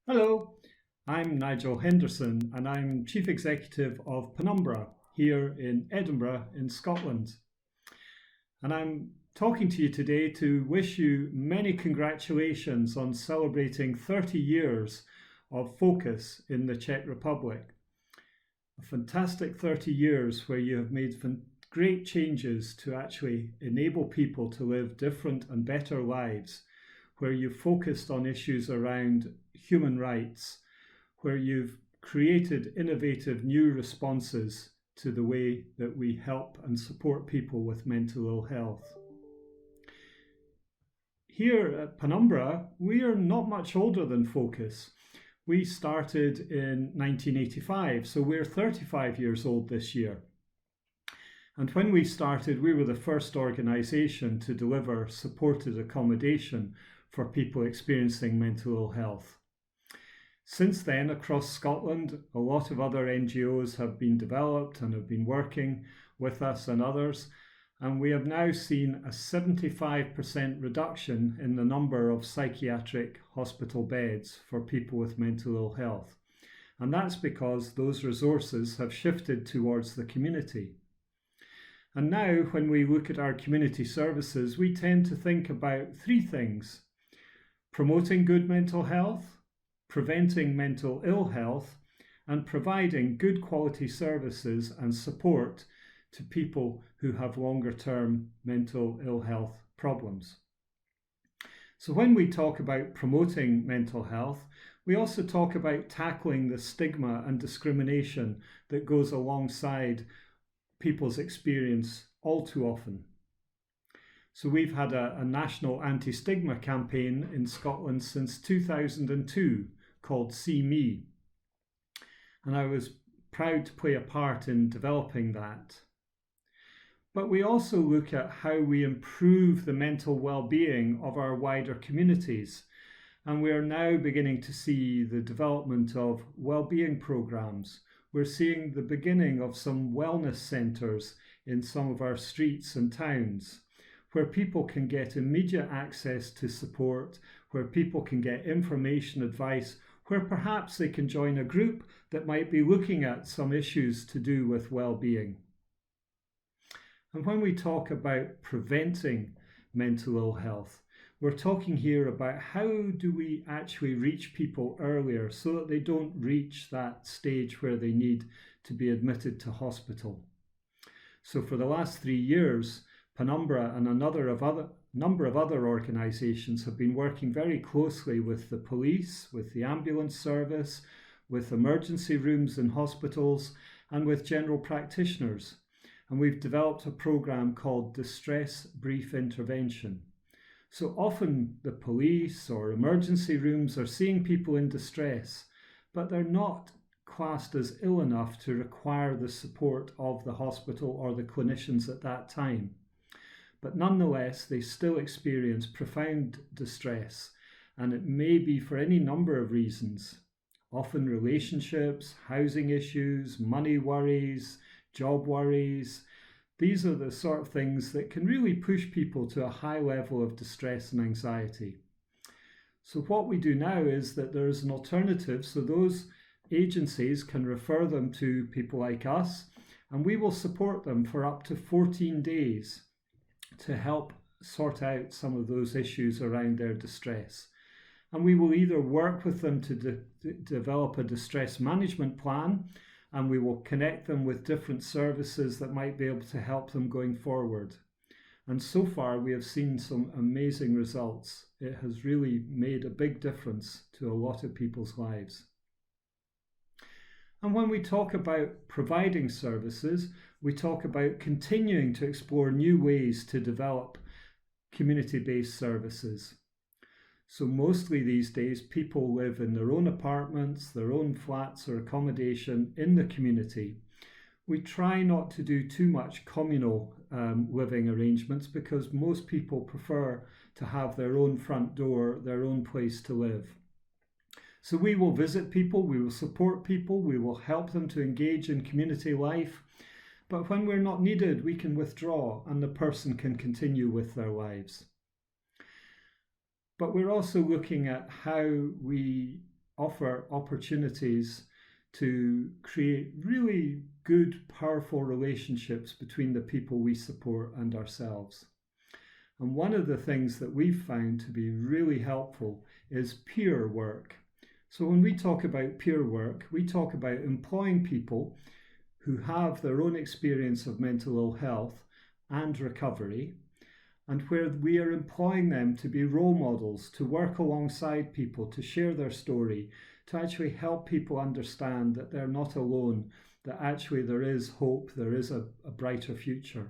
Hello, I'm Nigel Henderson and I'm Chief Executive of Penumbra here in Edinburgh in Scotland. And I'm talking to you today to wish you many congratulations on celebrating 30 years of Focus in the Czech Republic. A fantastic 30 years where you have made great changes to actually enable people to live different and better lives, where you've focused on issues around human rights, where you've created innovative new responses to the way that we help and support people with mental ill health. Here at Penumbra, we are not much older than Focus. We started in 1985, so we're 35 years old this year. And when we started, we were the first organisation to deliver supported accommodation for people experiencing mental ill health. Since then, across Scotland, a lot of other NGOs have been developed and have been working with us and others, and we have now seen a 75% reduction in the number of psychiatric hospital beds for people with mental ill health. And that's because those resources have shifted towards the community. And now, when we look at our community services, we tend to think about three things: promoting good mental health, preventing mental ill health, and providing good quality services and support to people who have longer term mental ill health problems. So when we talk about promoting mental health, we also talk about tackling the stigma and discrimination that goes alongside people's experience all too often. So we've had a national anti-stigma campaign in Scotland since 2002 called See Me. And I was proud to play a part in developing that. But we also look at how we improve the mental well-being of our wider communities. And we are now beginning to see the development of well-being programs. We're seeing the beginning of some wellness centres in some of our streets and towns, where people can get immediate access to support, where people can get information, advice, where perhaps they can join a group that might be looking at some issues to do with well-being. And when we talk about preventing mental ill health, we're talking here about how do we actually reach people earlier so that they don't reach that stage where they need to be admitted to hospital. So for the last 3 years, Penumbra and a number of other organisations have been working very closely with the police, with the ambulance service, with emergency rooms in hospitals, and with general practitioners. And we've developed a programme called Distress Brief Intervention. So often the police or emergency rooms are seeing people in distress, but they're not classed as ill enough to require the support of the hospital or the clinicians at that time. But nonetheless, they still experience profound distress, and it may be for any number of reasons. Often relationships, housing issues, money worries, job worries. These are the sort of things that can really push people to a high level of distress and anxiety. So what we do now is that there is an alternative, so those agencies can refer them to people like us, and we will support them for up to 14 days to help sort out some of those issues around their distress. And we will either work with them to develop a distress management plan, and we will connect them with different services that might be able to help them going forward. And so far, we have seen some amazing results. It has really made a big difference to a lot of people's lives. And when we talk about providing services, we talk about continuing to explore new ways to develop community-based services. So mostly these days, people live in their own apartments, their own flats or accommodation in the community. We try not to do too much communal living arrangements because most people prefer to have their own front door, their own place to live. So we will visit people, we will support people, we will help them to engage in community life. But when we're not needed, we can withdraw and the person can continue with their lives. But we're also looking at how we offer opportunities to create really good, powerful relationships between the people we support and ourselves. And one of the things that we've found to be really helpful is peer work. So when we talk about peer work, we talk about employing people who have their own experience of mental ill health and recovery, and where we are employing them to be role models, to work alongside people, to share their story, to actually help people understand that they're not alone, that actually there is hope, there is a brighter future.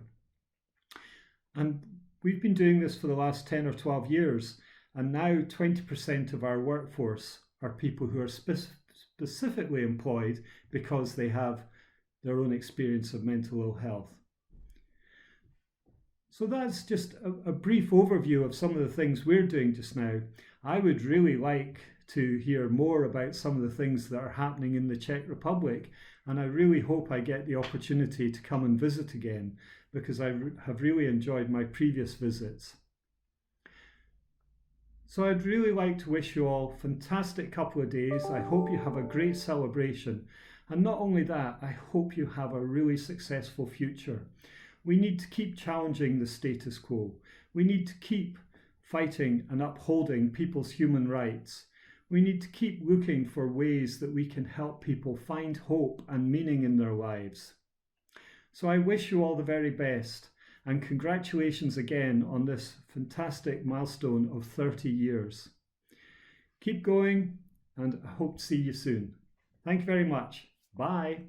And we've been doing this for the last 10 or 12 years, and now 20% of our workforce are people who are specifically employed because they have their own experience of mental ill health. So that's just a brief overview of some of the things we're doing just now. I would really like to hear more about some of the things that are happening in the Czech Republic, and I really hope I get the opportunity to come and visit again, because I have really enjoyed my previous visits. So I'd really like to wish you all a fantastic couple of days. I hope you have a great celebration. And not only that, I hope you have a really successful future. We need to keep challenging the status quo. We need to keep fighting and upholding people's human rights. We need to keep looking for ways that we can help people find hope and meaning in their lives. So I wish you all the very best, and congratulations again on this fantastic milestone of 30 years. Keep going, and I hope to see you soon. Thank you very much. Bye.